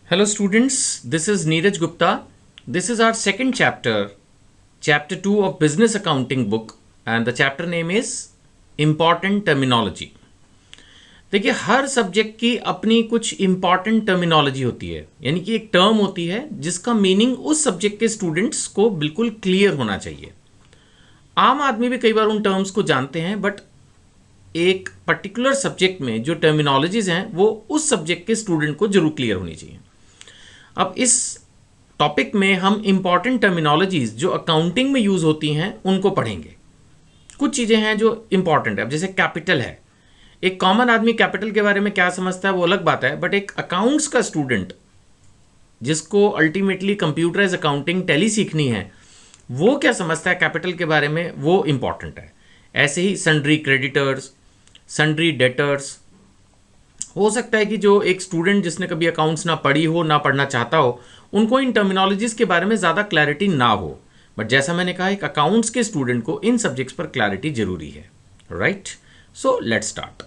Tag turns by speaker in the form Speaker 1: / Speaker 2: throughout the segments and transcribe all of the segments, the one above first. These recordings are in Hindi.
Speaker 1: Hello students, this is Neeraj Gupta. This is our second chapter, chapter 2 of Business Accounting book, and the chapter name is Important Terminology. देखिए, हर सब्जेक्ट की अपनी कुछ इंपॉर्टेंट टर्मिनोलॉजी होती है, यानी कि एक टर्म होती है जिसका मीनिंग उस सब्जेक्ट के स्टूडेंट्स को बिल्कुल क्लियर होना चाहिए। आम आदमी भी कई बार उन टर्म्स को जानते हैं, बट एक पर्टिकुलर सब्जेक्ट में जो टर्मिनोलॉजीज हैं वो उस सब्जेक्ट के स्टूडेंट को जरूर क्लियर होनी चाहिए। अब इस टॉपिक में हम इंपॉर्टेंट टर्मिनोलॉजीज जो अकाउंटिंग में यूज होती हैं उनको पढ़ेंगे। कुछ चीज़ें हैं जो इंपॉर्टेंट है। अब जैसे कैपिटल है, एक कॉमन आदमी कैपिटल के बारे में क्या समझता है वो अलग बात है, बट एक अकाउंट्स का स्टूडेंट जिसको अल्टीमेटली कंप्यूटराइज अकाउंटिंग टैली सीखनी है, वो क्या समझता है कैपिटल के बारे में, वो इंपॉर्टेंट है। ऐसे ही सन्ड्री क्रेडिटर्स, सन्ड्री डेटर्स। हो सकता है कि जो एक स्टूडेंट जिसने कभी अकाउंट्स ना पढ़ी हो, ना पढ़ना चाहता हो, उनको इन टर्मिनोलॉजीज के बारे में ज़्यादा क्लैरिटी ना हो, बट जैसा मैंने कहा, एक अकाउंट्स के स्टूडेंट को इन सब्जेक्ट्स पर क्लैरिटी जरूरी है। Right, so let's start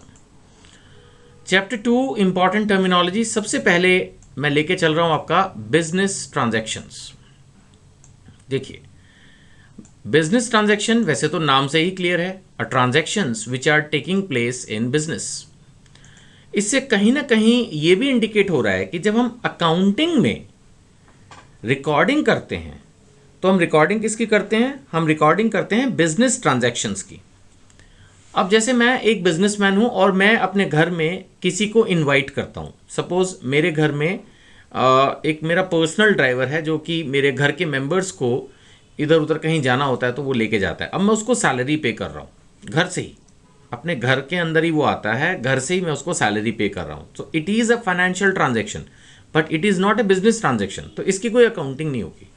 Speaker 1: chapter 2 important terminology. सबसे पहले मैं लेके चल रहा हूं आपका बिजनेस ट्रांजैक्शंस। देखिए, बिजनेस ट्रांजैक्शन वैसे तो नाम से ही क्लियर है, a transactions which are taking place in business. इससे कहीं ना कहीं ये भी इंडिकेट हो रहा है कि जब हम अकाउंटिंग में रिकॉर्डिंग करते हैं तो हम रिकॉर्डिंग किसकी करते हैं? हम रिकॉर्डिंग करते हैं बिजनेस ट्रांजैक्शंस की। अब जैसे मैं एक बिजनेसमैन हूं और मैं अपने घर में किसी को इनवाइट करता हूं। सपोज मेरे घर में एक मेरा पर्सनल ड्राइवर है जो कि मेरे घर के मेंबर्स को इधर उधर कहीं जाना होता है तो वो लेके जाता है। अब मैं उसको सैलरी पे कर रहा हूँ, घर से ही, अपने घर के अंदर ही वो आता है, घर से ही मैं उसको सैलरी पे कर रहा हूँ। तो it is a financial transaction, but it is not a business transaction. तो इसकी कोई अकाउंटिंग नहीं होगी।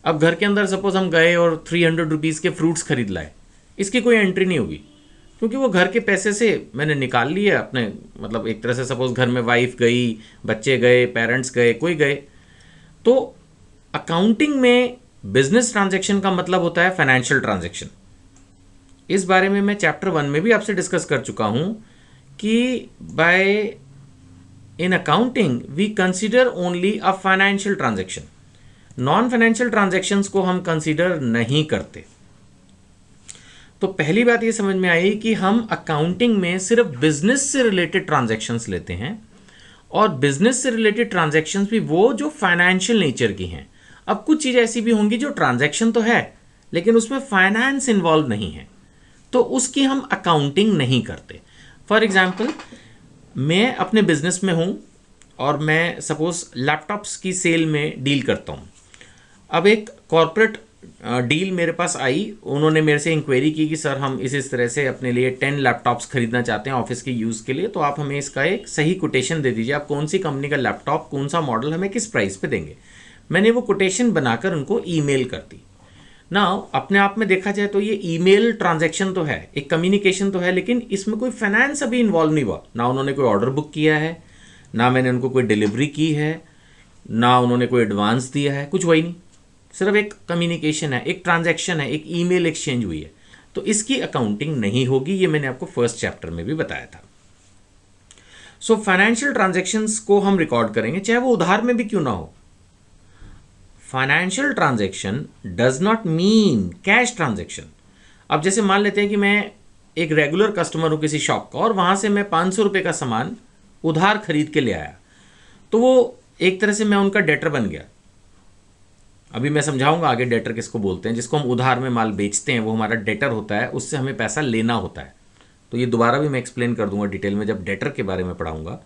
Speaker 1: अब घर के अंदर सपोज हम गए और 300 रुपीज़ के फ्रूट्स खरीद लाए, इसकी कोई एंट्री नहीं होगी, क्योंकि वो घर के पैसे से मैंने निकाल लिया अपने, मतलब एक तरह से सपोज घर में वाइफ गई, बच्चे गए, पेरेंट्स गए, कोई गए। तो अकाउंटिंग में बिजनेस ट्रांजैक्शन का मतलब होता है फाइनेंशियल ट्रांजैक्शन। इस बारे में मैं चैप्टर 1 में भी आपसे डिस्कस कर चुका हूं कि by in accounting we consider only a financial transaction. Non financial transactions को हम कंसीडर नहीं करते। तो पहली बात ये समझ में आई कि हम अकाउंटिंग में सिर्फ बिजनेस से रिलेटेड ट्रांजैक्शंस लेते हैं, और बिजनेस से रिलेटेड ट्रांजैक्शंस भी वो जो फाइनेंशियल नेचर की हैं। अब कुछ चीज़ ऐसी भी होंगी जो ट्रांजैक्शन तो है लेकिन उसमें फाइनेंस इन्वॉल्व नहीं है, तो उसकी हम अकाउंटिंग नहीं करते। फॉर एग्जाम्पल, मैं अपने बिजनेस में हूँ और मैं सपोज लैपटॉप्स की सेल में डील करता हूँ। अब एक कॉरपोरेट डील मेरे पास आई, उन्होंने मेरे से इंक्वायरी की कि सर हम इस तरह से अपने लिए 10 लैपटॉप्स खरीदना चाहते हैं ऑफिस के यूज़ के लिए, तो आप हमें इसका एक सही कोटेशन दे दीजिए, आप कौन सी कंपनी का लैपटॉप, कौन सा मॉडल, हमें किस प्राइस पे देंगे। मैंने वो कोटेशन बनाकर उनको ईमेल कर दी ना। अपने आप में देखा जाए तो ये ईमेल ट्रांजैक्शन तो है, एक कम्युनिकेशन तो है, लेकिन इसमें कोई फाइनेंस अभी इन्वॉल्व नहीं हुआ। ना उन्होंने कोई ऑर्डर बुक किया है, ना मैंने उनको कोई डिलीवरी की है, ना उन्होंने कोई एडवांस दिया है, कुछ वही नहीं। सिर्फ एक कम्युनिकेशन है, एक ट्रांजैक्शन है, एक ईमेल एक्सचेंज हुई है, तो इसकी अकाउंटिंग नहीं होगी। ये मैंने आपको फर्स्ट चैप्टर में भी बताया था। सो फाइनेंशियल ट्रांजैक्शंस को हम रिकॉर्ड करेंगे, चाहे वो उधार में भी क्यों ना हो। Financial transaction does not mean cash transaction. अब जैसे मान लेते हैं कि मैं एक रेगुलर कस्टमर हूं किसी शॉप का, और वहां से मैं 500 रुपये का सामान उधार खरीद के ले आया, तो वो एक तरह से मैं उनका डेटर बन गया। अभी मैं समझाऊंगा आगे डेटर किसको बोलते हैं। जिसको हम उधार में माल बेचते हैं वो हमारा डेटर होता है, उससे हमें पैसा लेना होता है। तो ये दोबारा भी मैं एक्सप्लेन कर दूंगा डिटेल में जब डेटर के बारे में पढ़ाऊंगा।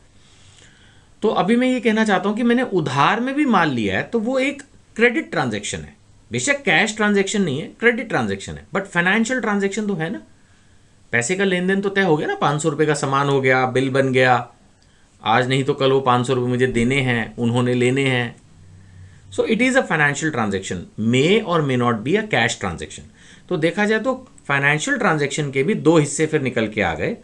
Speaker 1: तो अभी मैं ये कहना चाहता हूं कि मैंने उधार में भी माल लिया है, तो वो एक क्रेडिट ट्रांजैक्शन है। बेशक कैश ट्रांजैक्शन नहीं है, क्रेडिट ट्रांजैक्शन है, बट फाइनेंशियल ट्रांजैक्शन तो है ना। पैसे का लेन देन तो तय हो गया ना, 500 रुपये का सामान हो गया, बिल बन गया, आज नहीं तो कल वो 500 रुपये मुझे देने हैं, उन्होंने लेने हैं। So it is a financial transaction, may और may not be a cash transaction. तो देखा जाए तो फाइनेंशियल ट्रांजैक्शन के भी दो हिस्से फिर निकल के आ गए।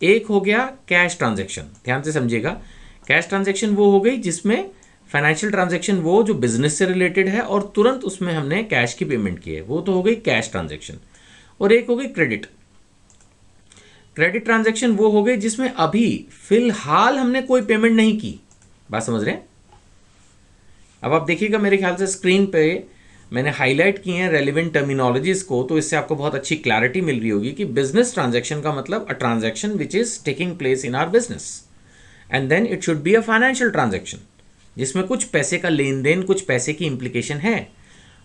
Speaker 1: एक हो गया कैश ट्रांजैक्शन, ध्यान से समझिएगा। कैश ट्रांजैक्शन वो हो गई जिसमें फाइनेंशियल ट्रांजैक्शन वो जो बिजनेस से रिलेटेड है और तुरंत उसमें हमने कैश की पेमेंट की है, वो तो हो गई कैश ट्रांजैक्शन। और एक हो गई क्रेडिट। क्रेडिट ट्रांजैक्शन वो हो गई जिसमें अभी फिलहाल हमने कोई पेमेंट नहीं की। बात समझ रहे हैं? अब आप देखिएगा मेरे ख्याल से स्क्रीन पे मैंने हाईलाइट किए हैं रेलिवेंट टर्मिनोलॉजीज को, तो इससे आपको बहुत अच्छी क्लैरिटी मिल रही होगी कि बिजनेस ट्रांजैक्शन का मतलब a transaction which is taking place in our business, and then it should be a financial transaction जिसमें कुछ पैसे का लेन देन, कुछ पैसे की इंप्लीकेशन है।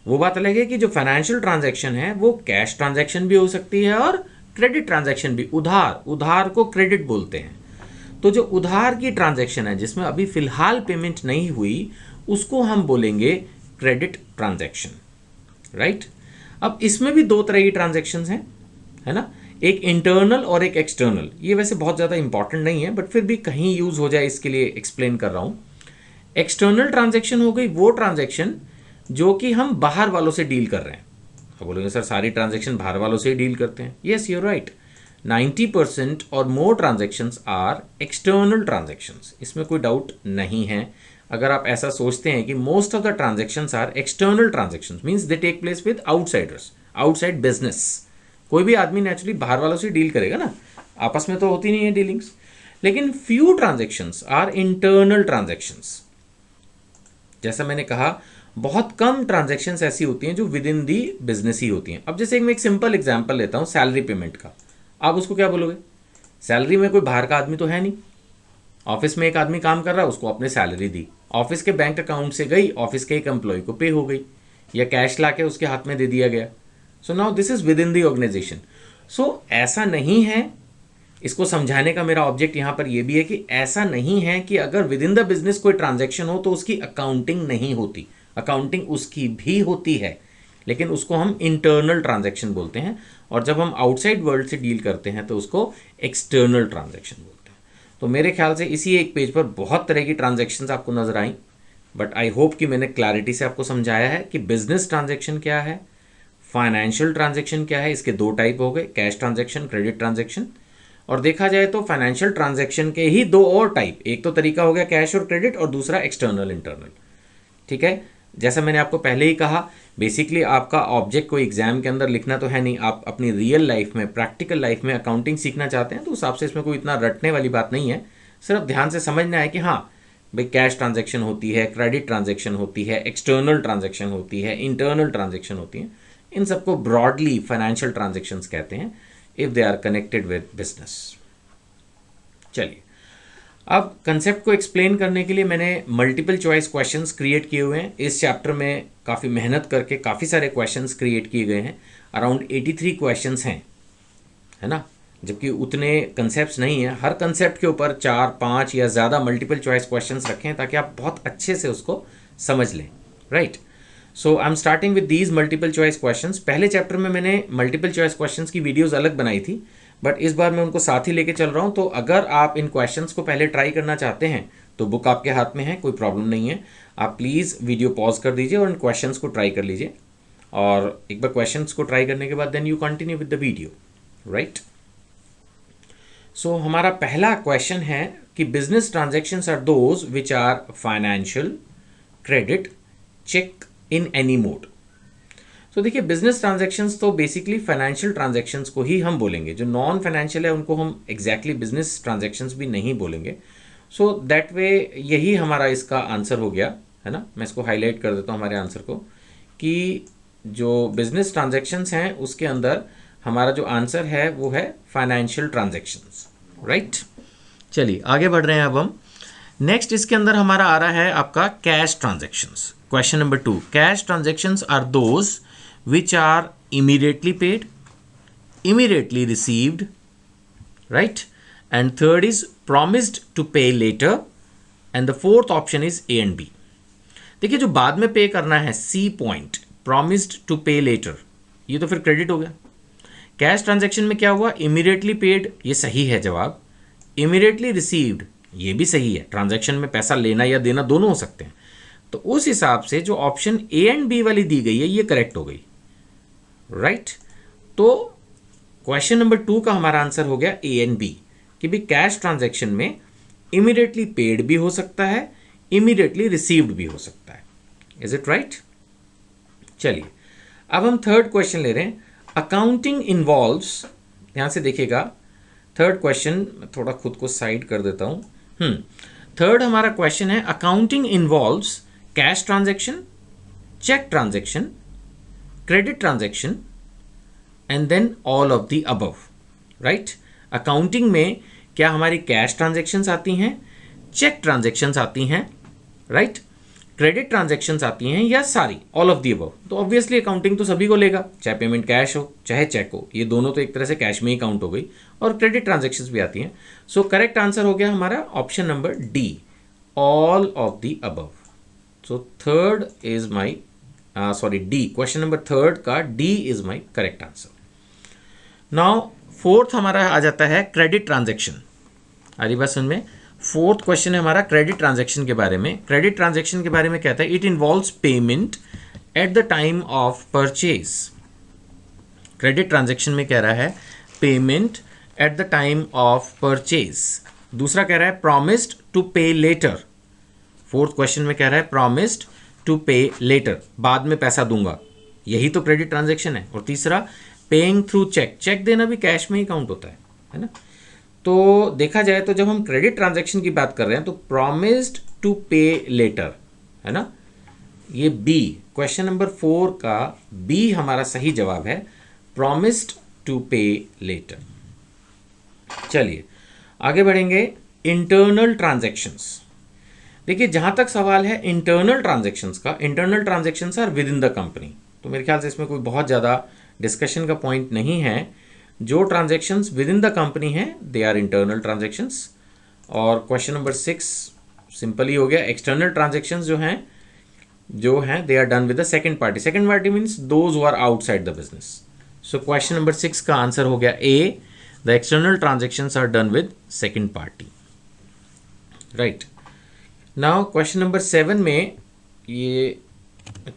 Speaker 1: वो बात अलग है कि जो फाइनेंशियल ट्रांजैक्शन है वो कैश ट्रांजैक्शन भी हो सकती है और क्रेडिट ट्रांजैक्शन भी, उधार को क्रेडिट बोलते हैं। तो जो उधार की ट्रांजैक्शन है जिसमें अभी फिलहाल पेमेंट नहीं हुई, उसको हम बोलेंगे क्रेडिट ट्रांजैक्शन, राइट। अब इसमें भी दो तरह की ट्रांजैक्शंस हैं, है ना, एक इंटरनल और एक एक्सटर्नल। ये वैसे बहुत ज़्यादा इंपॉर्टेंट नहीं है बट फिर भी कहीं यूज़ हो जाए इसके लिए एक्सप्लेन कर रहा हूँ। एक्सटर्नल ट्रांजैक्शन हो गई वो ट्रांजैक्शन जो कि हम बाहर वालों से डील कर रहे हैं। आप बोलोगे सर सारी ट्रांजैक्शन बाहर वालों से ही डील करते हैं। येस, यू आर राइट, 90% और मोर ट्रांजैक्शंस आर एक्सटर्नल ट्रांजैक्शंस, इसमें कोई डाउट नहीं है। अगर आप ऐसा सोचते हैं कि most of the transactions are external transactions, means they take place with outsiders, outside business. कोई भी आदमी नेचुरली बाहर वालों से डील करेगा ना, आपस में तो होती नहीं है डीलिंग्स। लेकिन few transactions are internal transactions. जैसा मैंने कहा, बहुत कम ट्रांजैक्शंस ऐसी होती हैं जो विद इन दी बिजनेस ही होती हैं। अब जैसे मैं एक सिंपल एग्जांपल लेता हूं सैलरी पेमेंट का, आप उसको क्या बोलोगे? सैलरी में कोई बाहर का आदमी तो है नहीं, ऑफिस में एक आदमी काम कर रहा है, उसको आपने सैलरी दी, ऑफिस के बैंक अकाउंट से गई, ऑफिस के एक एम्प्लॉय को पे हो गई, या कैश ला के उसके हाथ में दे दिया गया। So now this is within the organisation. So ऐसा नहीं है, इसको समझाने का मेरा ऑब्जेक्ट यहां पर यह भी है कि ऐसा नहीं है कि अगर विद इन द बिजनेस कोई ट्रांजैक्शन हो तो उसकी अकाउंटिंग नहीं होती। अकाउंटिंग उसकी भी होती है, लेकिन उसको हम इंटरनल ट्रांजैक्शन बोलते हैं, और जब हम आउटसाइड वर्ल्ड से डील करते हैं तो उसको एक्सटर्नल ट्रांजैक्शन बोलते हैं। तो मेरे ख्याल से इसी एक पेज पर बहुत तरह की ट्रांजैक्शंस आपको नजर आई, बट आई होप कि मैंने क्लैरिटी से आपको समझाया है कि बिजनेस ट्रांजैक्शन क्या है, फाइनेंशियल ट्रांजैक्शन क्या है। इसके दो टाइप हो गए, कैश ट्रांजैक्शन, क्रेडिट ट्रांजैक्शन। और देखा जाए तो फाइनेंशियल ट्रांजैक्शन के ही दो और टाइप, एक तो तरीका हो गया कैश और क्रेडिट, और दूसरा एक्सटर्नल इंटरनल। ठीक है, जैसा मैंने आपको पहले ही कहा, बेसिकली आपका ऑब्जेक्ट कोई एग्जाम के अंदर लिखना तो है नहीं। आप अपनी रियल लाइफ में, प्रैक्टिकल लाइफ में अकाउंटिंग सीखना चाहते हैं तो उस हिसाब से इसमें कोई इतना रटने वाली बात नहीं है। सिर्फ ध्यान से समझना है कि हाँ भाई, कैश ट्रांजैक्शन होती है, क्रेडिट ट्रांजैक्शन होती है, एक्सटर्नल ट्रांजैक्शन होती है, इंटरनल ट्रांजैक्शन होती है। इन सबको ब्रॉडली फाइनेंशियल ट्रांजैक्शंस कहते हैं if they are connected with business. चलिए, अब कंसेप्ट को एक्सप्लेन करने के लिए मैंने मल्टीपल चॉइस क्वेश्चंस क्रिएट किए हुए हैं। इस चैप्टर में काफ़ी मेहनत करके काफ़ी सारे क्वेश्चंस क्रिएट किए गए हैं, अराउंड 83 क्वेश्चंस हैं, है ना, जबकि उतने कंसेप्ट्स नहीं हैं। हर कंसेप्ट के ऊपर 4, 5 या ज़्यादा मल्टीपल चॉइस क्वेश्चंस रखें ताकि आप बहुत अच्छे से उसको समझ लें, right. So I am starting with these multiple choice questions. पहले चैप्टर में मैंने मल्टीपल चॉइस क्वेश्चंस की वीडियोज़ अलग बनाई थी, बट इस बार मैं उनको साथ ही लेके चल रहा हूं। तो अगर आप इन क्वेश्चंस को पहले ट्राई करना चाहते हैं तो बुक आपके हाथ में है, कोई प्रॉब्लम नहीं है। आप प्लीज़ वीडियो पॉज कर दीजिए और इन क्वेश्चंस को ट्राई कर लीजिए, और एक बार क्वेश्चंस को ट्राई करने के बाद then you continue with the video, right. So हमारा पहला क्वेश्चन है कि business transactions are those which are financial, credit, check in any mode. तो देखिए, बिजनेस ट्रांजैक्शंस तो बेसिकली फाइनेंशियल ट्रांजैक्शंस को ही हम बोलेंगे। जो नॉन फाइनेंशियल है उनको हम एग्जैक्टली बिजनेस ट्रांजैक्शंस भी नहीं बोलेंगे। सो दैट वे यही हमारा इसका आंसर हो गया, है ना। मैं इसको हाईलाइट कर देता हूँ हमारे आंसर को, कि जो बिजनेस ट्रांजैक्शंस हैं उसके अंदर हमारा जो आंसर है वो है फाइनेंशियल ट्रांजैक्शंस, राइट। चलिए आगे बढ़ रहे हैं अब हम। नेक्स्ट इसके अंदर हमारा आ रहा है आपका cash transactions. Question number 2, cash transactions are those which are immediately paid, immediately received, right, and third is promised to pay later, and the fourth option is A and B. देखिए, जो बाद में पे करना है, C point, promised to pay later, ये तो फिर क्रेडिट हो गया। कैश ट्रांजैक्शन में क्या हुआ, इमीडिएटली पेड, ये सही है जवाब। इमीडिएटली रिसीव्ड, ये भी सही है, ट्रांजैक्शन में पैसा लेना या देना दोनों हो सकते हैं। तो उस हिसाब से जो ऑप्शन ए एंड बी वाली दी गई है ये करेक्ट हो गई, राइट। तो क्वेश्चन नंबर 2 का हमारा आंसर हो गया ए एंड बी, कि भी कैश ट्रांजैक्शन में इमीडिएटली पेड भी हो सकता है, इमीडिएटली रिसीव्ड भी हो सकता है। Is it right? चलिए अब हम थर्ड क्वेश्चन ले रहे हैं। अकाउंटिंग इन्वॉल्व्स, ध्यान से देखिएगा, थर्ड क्वेश्चन थोड़ा खुद को साइड कर देता हूं। थर्ड हमारा क्वेश्चन है, accounting involves cash transaction, cheque transaction, credit transaction and then all of the above, right. Accounting में क्या हमारी कैश ट्रांजैक्शंस आती हैं, चेक ट्रांजैक्शंस आती हैं, राइट, क्रेडिट ट्रांजैक्शंस आती हैं, या सारी ऑल ऑफ दी अबव। तो ऑब्वियसली अकाउंटिंग तो सभी को लेगा, चाहे पेमेंट कैश हो चाहे चेक हो, ये दोनों तो एक तरह से कैश में ही काउंट हो गई, और क्रेडिट ट्रांजैक्शंस भी आती हैं। सो करेक्ट आंसर हो गया हमारा option number D, all of the above. So third is my D, question number third का D is my correct answer. Now fourth हमारा आ जाता है क्रेडिट ट्रांजैक्शन। अरे बात सुन में, फोर्थ क्वेश्चन है हमारा क्रेडिट ट्रांजैक्शन के बारे में। क्रेडिट ट्रांजैक्शन के बारे में कहता है it involves payment at the time of purchase. Credit transaction में कह रहा है payment at the time of purchase. दूसरा कह रहा है प्रॉमिस्ड टू पे लेटर। फोर्थ क्वेश्चन में कह रहा है प्रॉमिस्ड टू पे लेटर, बाद में पैसा दूंगा, यही तो क्रेडिट ट्रांजैक्शन है। और तीसरा पेइंग थ्रू चेक, चेक देना भी कैश में ही काउंट होता है ना। तो देखा जाए तो जब हम क्रेडिट ट्रांजैक्शन की बात कर रहे हैं तो प्रॉमिस्ड टू पे लेटर है ना, ये बी, क्वेश्चन नंबर 4 का बी हमारा सही जवाब है, प्रॉमिस्ड टू पे लेटर। चलिए आगे बढ़ेंगे। इंटरनल ट्रांजैक्शंस, देखिए जहां तक सवाल है इंटरनल ट्रांजैक्शंस का, internal transactions are within the company, तो मेरे ख्याल से इसमें कोई बहुत ज़्यादा डिस्कशन का पॉइंट नहीं है। जो transactions within the company हैं दे आर इंटरनल ट्रांजैक्शंस। और क्वेश्चन नंबर 6 सिंपल ही हो गया। एक्सटर्नल ट्रांजैक्शंस जो हैं they are done with the second party. Second party means those who are outside the business. So question number 6 का आंसर हो गया A, the external transactions are done with second party, right. Now question number 7 में, ये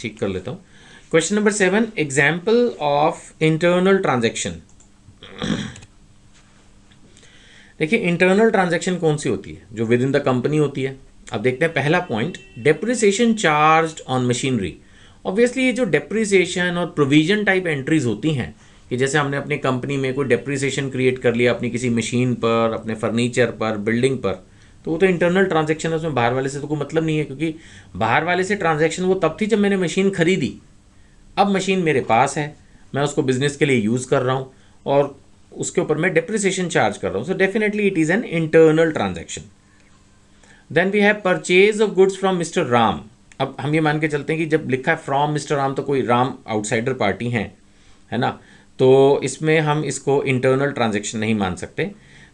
Speaker 1: ठीक कर लेता हूँ। Question number 7, example of internal transaction. देखिए इंटरनल ट्रांजैक्शन कौन सी होती है, जो विद इन द कंपनी होती है। अब देखते हैं पहला point, depreciation charged on machinery. Obviously ये जो डेप्रिसिएशन और प्रोविजन टाइप एंट्रीज होती हैं, कि जैसे हमने अपनी कंपनी में कोई डेप्रिसिएशन क्रिएट कर लिया अपनी किसी मशीन पर, अपने फर्नीचर पर, बिल्डिंग पर, तो वो तो इंटरनल ट्रांजैक्शन है, उसमें बाहर वाले से तो कोई मतलब नहीं है, क्योंकि बाहर वाले से ट्रांजैक्शन वो तब थी जब मैंने मशीन खरीदी। अब मशीन मेरे पास है, मैं उसको बिजनेस के लिए यूज़ कर रहा हूँ और उसके ऊपर मैं डेप्रिसिएशन चार्ज कर रहा हूँ, so definitely it is an internal transaction. Then we have purchase of goods from mister Ram. अब हम ये मान के चलते हैं कि जब लिखा है फ्रॉम मिस्टर राम तो कोई राम आउटसाइडर पार्टी है ना, तो इसमें हम इसको इंटरनल ट्रांजैक्शन नहीं मान सकते।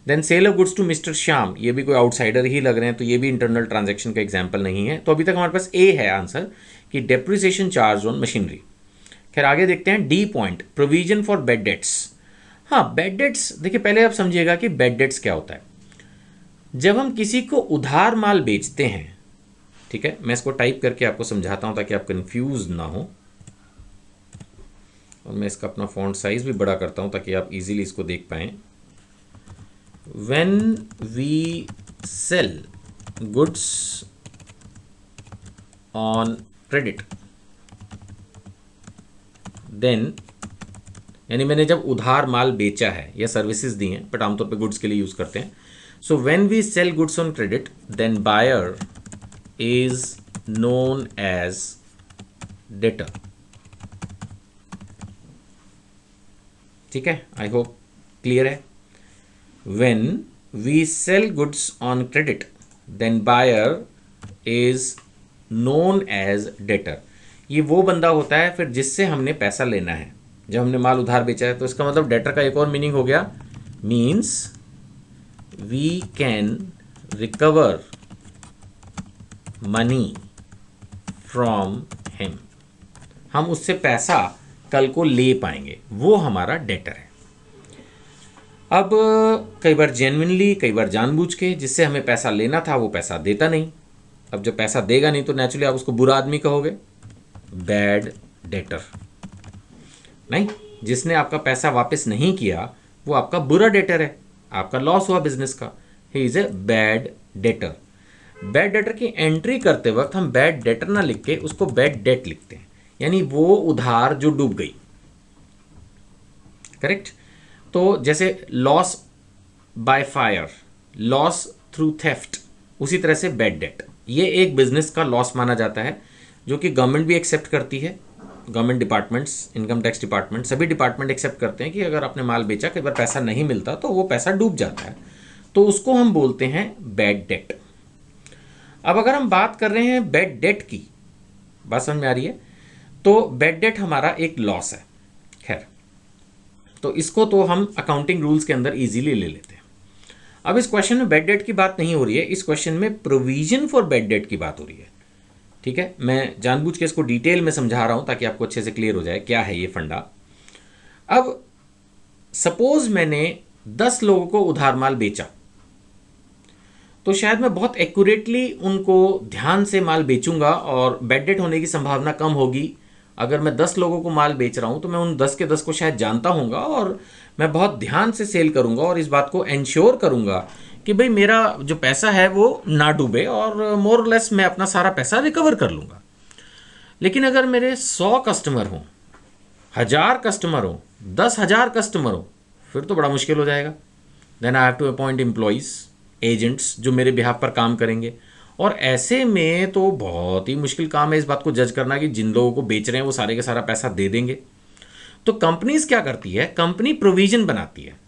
Speaker 1: Then sale of goods to mister Shyam, ये भी कोई आउटसाइडर ही लग रहे हैं, तो ये भी इंटरनल ट्रांजैक्शन का एग्जाम्पल नहीं है। तो अभी तक हमारे पास ए है आंसर, कि डेप्रिसिएशन चार्ज ऑन मशीनरी। खैर आगे देखते हैं D point, provision for bad debts. हाँ, बैड डेट्स, देखिए पहले आप समझिएगा कि बैड डेट्स क्या होता है। जब हम किसी को उधार माल बेचते हैं, ठीक है, मैं इसको टाइप करके आपको समझाता हूं ताकि आप कंफ्यूज ना हो, और मैं इसका अपना फॉन्ट साइज भी बड़ा करता हूं ताकि आप इजीली इसको देख पाएं। When we sell goods on credit, then यानी मैंने जब उधार माल बेचा है या सर्विसेज दी हैं, बट आमतौर पे गुड्स के लिए यूज करते हैं। So when we sell goods on credit then buyer is known as debtor. ठीक है, आई होप क्लियर है। When we sell goods on credit then buyer is known as debtor. ये वो बंदा होता है फिर जिससे हमने पैसा लेना है, जब हमने माल उधार बेचा है। तो इसका मतलब डेटर का एक और मीनिंग हो गया, means we can recover money from him, हम उससे पैसा कल को ले पाएंगे, वो हमारा डेटर है। अब कई बार जेन्युइनली, कई बार जानबूझ के, जिससे हमें पैसा लेना था वो पैसा देता नहीं। अब जब पैसा देगा नहीं तो नेचुरली आप उसको बुरा आदमी कहोगे, बैड डेटर। नहीं, जिसने आपका पैसा वापस नहीं किया वो आपका बुरा डेटर है, आपका लॉस हुआ बिजनेस का, he is a bad debtor. Bad debtor की एंट्री करते वक्त हम बैड डेटर ना लिख के उसको बैड डेट लिखते हैं, यानी वो उधार जो डूब गई, करेक्ट। तो जैसे loss by fire, loss through theft, उसी तरह से बैड डेट, ये एक बिजनेस का लॉस माना जाता है जो कि गवर्नमेंट भी एक्सेप्ट करती है, government departments, income tax department, सभी डिपार्टमेंट एक्सेप्ट करते हैं कि अगर आपने माल बेचा, कई बार पैसा नहीं मिलता तो वो पैसा डूब जाता है, तो उसको हम बोलते हैं बैड डेट। अब अगर हम बात कर रहे हैं बैड डेट की, बात समझ में आ रही है, तो बैड डेट हमारा एक लॉस है। खैर, तो इसको तो हम अकाउंटिंग रूल्स के अंदर इजीली ले लेते हैं। अब इस क्वेश्चन में बैड डेट की बात नहीं हो रही है, इस क्वेश्चन में प्रोविजन फॉर बैड डेट की बात हो रही है। ठीक है, मैं जानबूझ के इसको डिटेल में समझा रहा हूं ताकि आपको अच्छे से क्लियर हो जाए क्या है ये फंडा। अब सपोज मैंने 10 लोगों को उधार माल बेचा, तो शायद मैं बहुत एक्यूरेटली उनको ध्यान से माल बेचूंगा और बैड डेट होने की संभावना कम होगी। अगर मैं 10 लोगों को माल बेच रहा हूं तो मैं उन 10 के 10 को शायद जानता हूंगा और मैं बहुत ध्यान से सेल करूंगा और इस बात को एंश्योर करूंगा कि भाई मेरा जो पैसा है वो ना डूबे और मोर और लेस मैं अपना सारा पैसा रिकवर कर लूंगा। लेकिन अगर मेरे 100 कस्टमर हों, 1000 कस्टमर हो, 10,000 कस्टमर हो, फिर तो बड़ा मुश्किल हो जाएगा। Then I have to appoint employees, agents जो मेरे बिहाफ पर काम करेंगे, और ऐसे में तो बहुत ही मुश्किल काम है इस बात को जज करना कि जिन लोगों को बेच रहे हैं वो सारे का सारा पैसा दे देंगे। तो कंपनीज क्या करती है, कंपनी प्रोविजन बनाती है।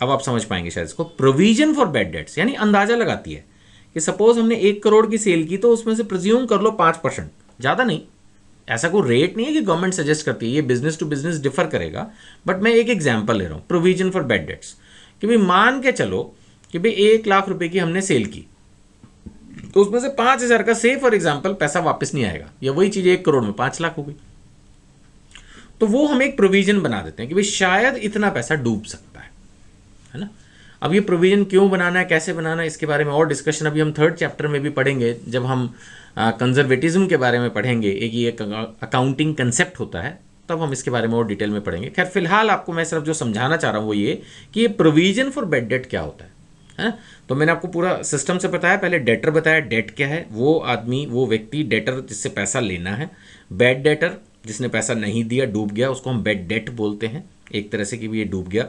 Speaker 1: अब आप समझ पाएंगे शायद इसको, प्रोविजन फॉर बैड डेट्स, यानी अंदाजा लगाती है कि सपोज हमने 1 करोड़ की सेल की तो उसमें से प्रिज्यूम कर लो 5%, ज़्यादा नहीं। ऐसा कोई रेट नहीं है कि गवर्नमेंट सजेस्ट करती है, ये बिजनेस टू बिजनेस डिफर करेगा, बट मैं एक एग्जांपल ले रहा हूँ प्रोविजन फॉर बैड डेट्स। कि भाई मान के चलो कि भाई 1 लाख रुपए की हमने सेल की, तो उसमें से 5,000 का से फॉर एग्जांपल पैसा वापस नहीं आएगा, या वही चीज़ 1 करोड़ में 5 लाख हो गई, तो वो हम एक प्रोविजन बना देते हैं कि भाई शायद इतना पैसा डूब सकता है ना। अब ये प्रोविजन क्यों बनाना है, कैसे बनाना है, इसके बारे में और डिस्कशन अभी हम 3rd चैप्टर में भी पढ़ेंगे, जब हम कंजर्वेटिज्म के बारे में पढ़ेंगे। एक ये अकाउंटिंग कंसेप्ट होता है, तब हम इसके बारे में और डिटेल में पढ़ेंगे। खैर फिलहाल आपको मैं सिर्फ जो समझाना चाह रहा हूँ वो ये कि ये प्रोविजन फॉर बैड डेट क्या होता है। तो मैंने आपको पूरा सिस्टम से बताया, पहले डेटर बताया, डेट क्या है, वो आदमी, वो व्यक्ति, डेटर जिससे पैसा लेना है। बैड डेटर जिसने पैसा नहीं दिया, डूब गया, उसको हम बैड डेट बोलते हैं, एक तरह से कि ये डूब गया।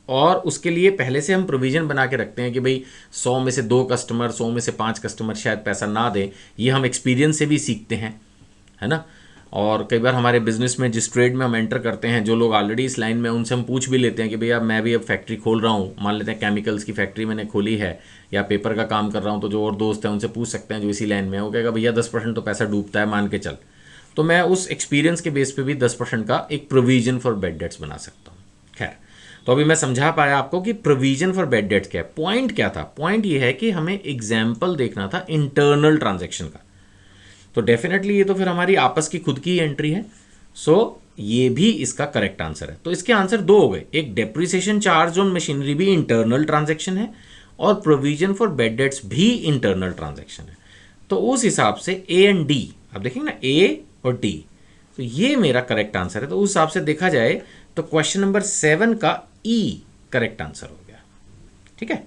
Speaker 1: और उसके लिए पहले से हम प्रोविजन बना के रखते हैं कि भाई 100 में से 2 कस्टमर, 100 में से 5 कस्टमर शायद पैसा ना दें। ये हम एक्सपीरियंस से भी सीखते हैं, है ना। और कई बार हमारे बिजनेस में जिस ट्रेड में हम एंटर करते हैं, जो लोग ऑलरेडी इस लाइन में, उनसे हम पूछ भी लेते हैं कि भैया मैं भी अब फैक्ट्री खोल रहा हूँ, मान लेते हैं केमिकल्स की फैक्ट्री मैंने खोली है या पेपर का काम कर रहा हूँ, तो जो और दोस्त हैं उनसे पूछ सकते हैं जो इसी लाइन में है। वो कहेगा भैया 10% तो पैसा डूबता है, मान के चल। तो मैं उस एक्सपीरियंस के बेस पे भी 10% का एक प्रोविजन फॉर बैड डेट्स बना सकता हूँ। खैर, तो अभी मैं समझा पाया आपको कि प्रोविजन फॉर बैड डेट्स क्या है। पॉइंट क्या था, पॉइंट ये है कि हमें एग्जाम्पल देखना था इंटरनल ट्रांजेक्शन का। तो डेफिनेटली ये तो फिर हमारी आपस की खुद की एंट्री है, सो ये भी इसका करेक्ट आंसर है। तो इसके आंसर 2 हो गए, एक डेप्रिसिएशन चार्ज ऑन मशीनरी भी इंटरनल ट्रांजेक्शन है और प्रोविजन फॉर बैड डेट्स भी इंटरनल ट्रांजेक्शन है। तो उस हिसाब से ए एंड डी, आप देखेंगे ना, ए और डी, तो ये मेरा करेक्ट आंसर है। तो उस हिसाब से देखा जाए तो क्वेश्चन नंबर 7 का ई करेक्ट आंसर हो गया। ठीक है,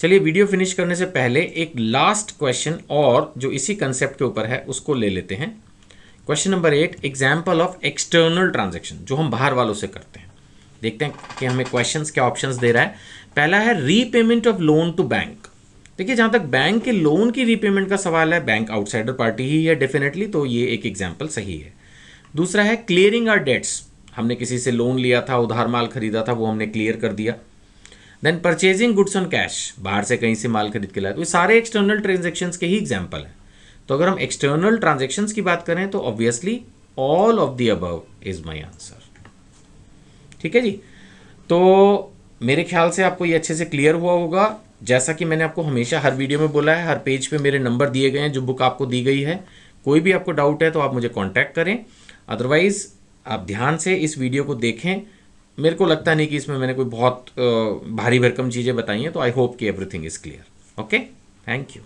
Speaker 1: चलिए वीडियो फिनिश करने से पहले एक लास्ट क्वेश्चन और जो इसी कंसेप्ट के ऊपर है उसको ले लेते हैं। Question number 8, example of external transaction, जो हम बाहर वालों से करते हैं। देखते हैं कि हमें क्वेश्चंस क्या ऑप्शंस दे रहा है। पहला है repayment of loan to bank. देखिए, जहां तक बैंक के लोन की रीपेमेंट का सवाल है, बैंक आउटसाइडर पार्टी ही है डेफिनेटली, तो ये एक एग्जाम्पल सही है। दूसरा है क्लियरिंग आवर डेट्स, हमने किसी से लोन लिया था, उधार माल खरीदा था, वो हमने क्लियर कर दिया। Then purchasing goods on cash, बाहर से कहीं से माल खरीद के लाया, तो ये सारे एक्सटर्नल ट्रांजेक्शंस के ही एग्जाम्पल हैं। तो अगर हम एक्सटर्नल ट्रांजेक्शंस की बात करें तो obviously all of the above is my answer. ठीक है जी, तो मेरे ख्याल से आपको ये अच्छे से क्लियर हुआ होगा। जैसा कि मैंने आपको हमेशा हर वीडियो में बोला है, हर पेज पे मेरे नंबर दिए गए हैं, जो बुक आपको दी गई है। कोई भी आपको डाउट है तो आप मुझे कॉन्टैक्ट करें, अदरवाइज आप ध्यान से इस वीडियो को देखें। मेरे को लगता नहीं कि इसमें मैंने कोई बहुत भारी भरकम चीज़ें बताई हैं, तो आई होप कि everything is clear. Okay, thank you.